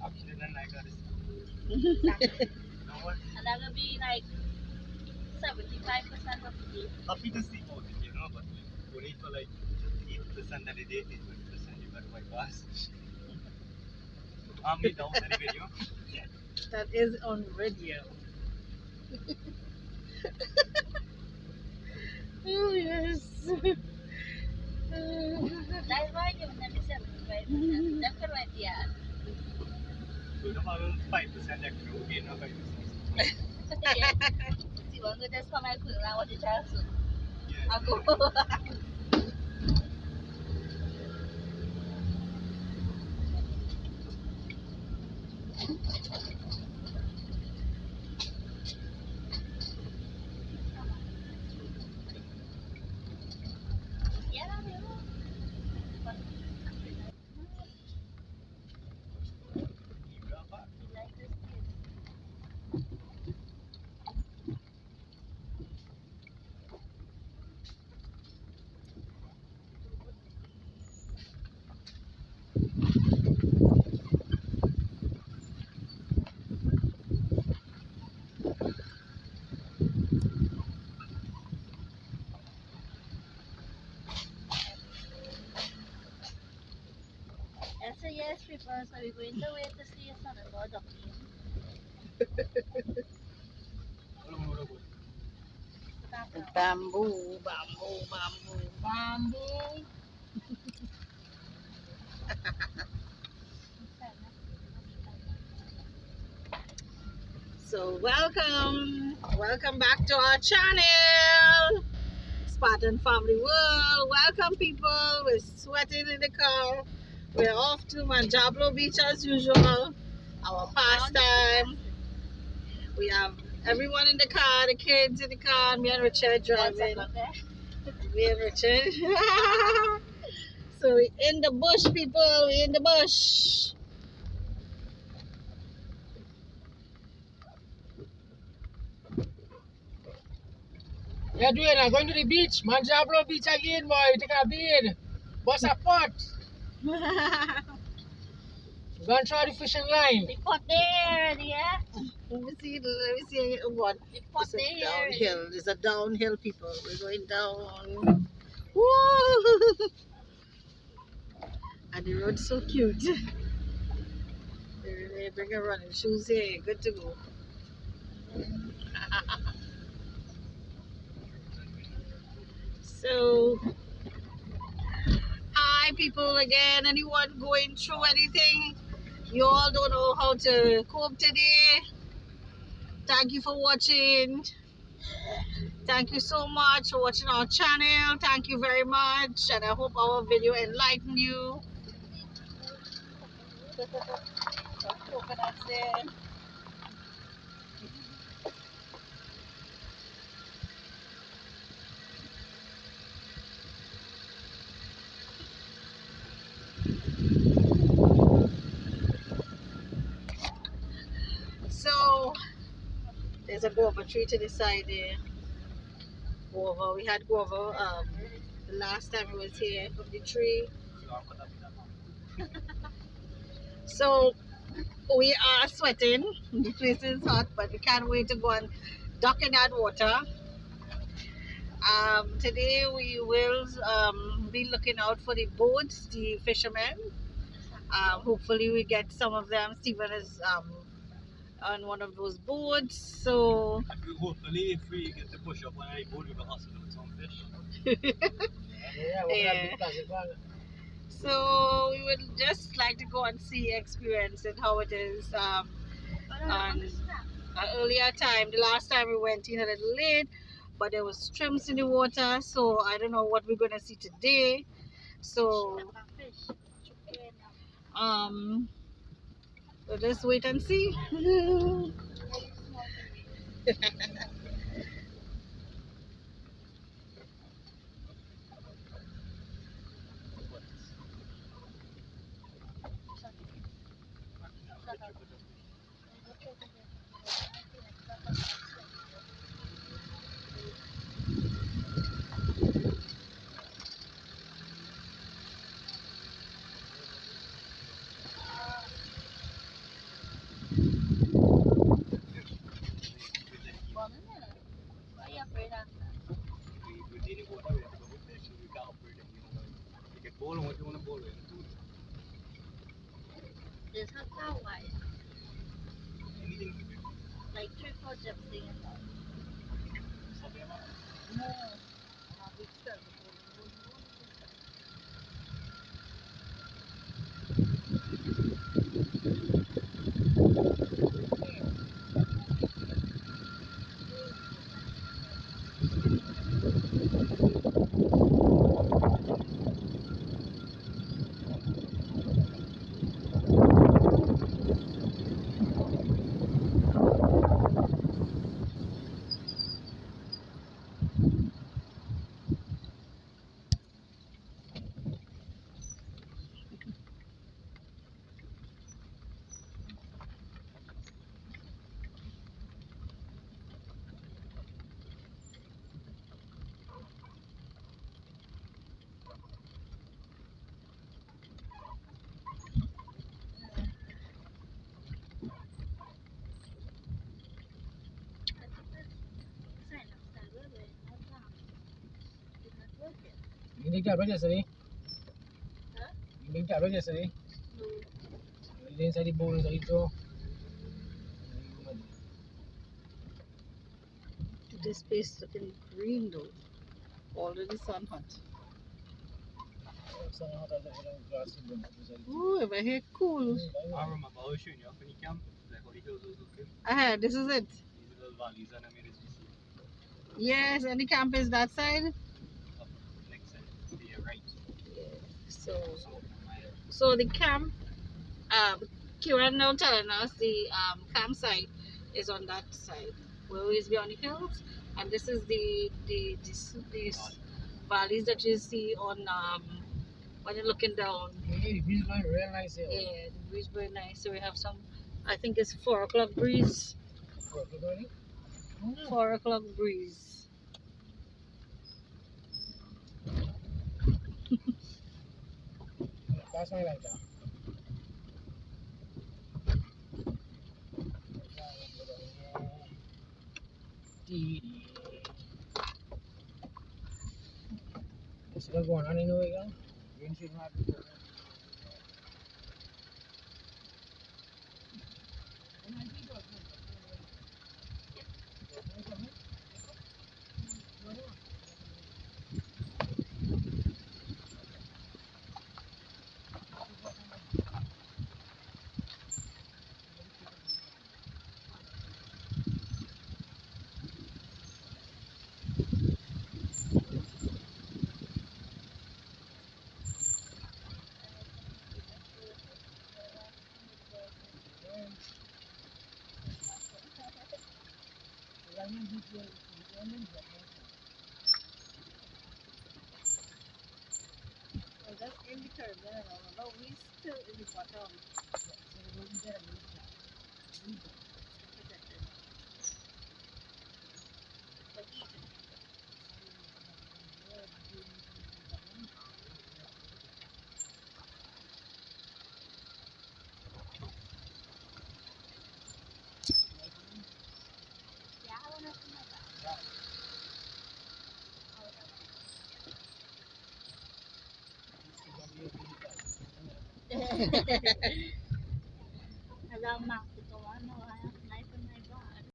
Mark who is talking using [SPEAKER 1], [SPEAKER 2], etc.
[SPEAKER 1] Actually, then I got it.
[SPEAKER 2] And that will be like 75% of the day.
[SPEAKER 1] Happy to see about it, but like, only for like 8% that it is, 20% you got white bars. Me down on the video.
[SPEAKER 3] That is on radio. Oh, yes.
[SPEAKER 2] That's why you never 75%. That's the right, yeah.
[SPEAKER 1] You know, about 5% extra, okay, no 5%.
[SPEAKER 2] Si wag ko just kamay ko lang ako sa so.
[SPEAKER 1] Yeah.
[SPEAKER 2] Ako. So yes, people, so we're going to wait to see us on the Lord of
[SPEAKER 3] Bamboo, bamboo, bamboo, bamboo. So welcome back to our channel, Spartan Family World. Welcome, people. We're sweating in the car. We're off to Manjablo Beach as usual, our pastime. We have everyone in the car, the kids in the car, and me and Richard driving. Me and Richard. So we're in the bush, people. We're in the bush.
[SPEAKER 4] Yeah, doing I'm going to the beach. Manjablo Beach again, boy. Take a bead. What's a pot? Go and try the fishing line.
[SPEAKER 2] The pot there, yeah.
[SPEAKER 3] Let me see what.
[SPEAKER 2] The pot
[SPEAKER 3] It's a
[SPEAKER 2] there.
[SPEAKER 3] downhill. It's a downhill, people. We're going down. Woo! And the road's so cute. They bring a running shoes here. Good to go. So, hi, people again. Anyone going through anything? You all don't know how to cope today. Thank you for watching. Thank you so much for watching our channel. Thank you very much, and I hope our video enlightened you. Coconuts there. So there's a guava tree to the side there. Guava. We had guava the last time we was here from the tree. So we are sweating. The place is hot, but we can't wait to go and duck in that water. Today we will be looking out for the boats, the fishermen. Hopefully we get some of them. Stephen is on one of those boats, so
[SPEAKER 1] Hopefully, if we get to push up on a boat, we can hustle with some fish.
[SPEAKER 3] yeah. So we would just like to go and see, experience it, how it is. On an earlier time, the last time we went in a little late, but there was shrimps in the water, so I don't know what we're gonna see today. So we'll just wait and see.
[SPEAKER 1] bowl, what you want to bowl in?
[SPEAKER 2] There's a car wide,
[SPEAKER 1] Anything to do.
[SPEAKER 2] like 3-4 jumps thing and all.
[SPEAKER 1] Something about
[SPEAKER 2] No.
[SPEAKER 4] Ini kat berapa sini?
[SPEAKER 2] Huh?
[SPEAKER 4] Ini kat berapa sini? Ini saya di bowl saya itu.
[SPEAKER 3] This place looking green though. Already sun hot.
[SPEAKER 4] Sangat ada orang grass itu.
[SPEAKER 3] Ooh, over here cool.
[SPEAKER 1] I remember I was showing you up in the camp, like how the hills was looking.
[SPEAKER 3] This is it.
[SPEAKER 1] These little valleys and I made it see
[SPEAKER 3] Yes, and the camp is that side.
[SPEAKER 1] up next side to your right.
[SPEAKER 3] So,
[SPEAKER 1] So my
[SPEAKER 3] so the camp, Kieran now telling us the campsite is on that side. We always be on the hills, and this is these valleys that you see on when you're looking down.
[SPEAKER 4] Hey, the breeze blowing real nice here.
[SPEAKER 3] Yeah, the breeze very nice. So we have some. I think it's 4 o'clock breeze. 4 o'clock breeze.
[SPEAKER 4] Pass my light down. What's going on anyway, gang? Green shit not good.
[SPEAKER 3] Well, that's in the Caribbean, but we still in the bottom.
[SPEAKER 2] Alam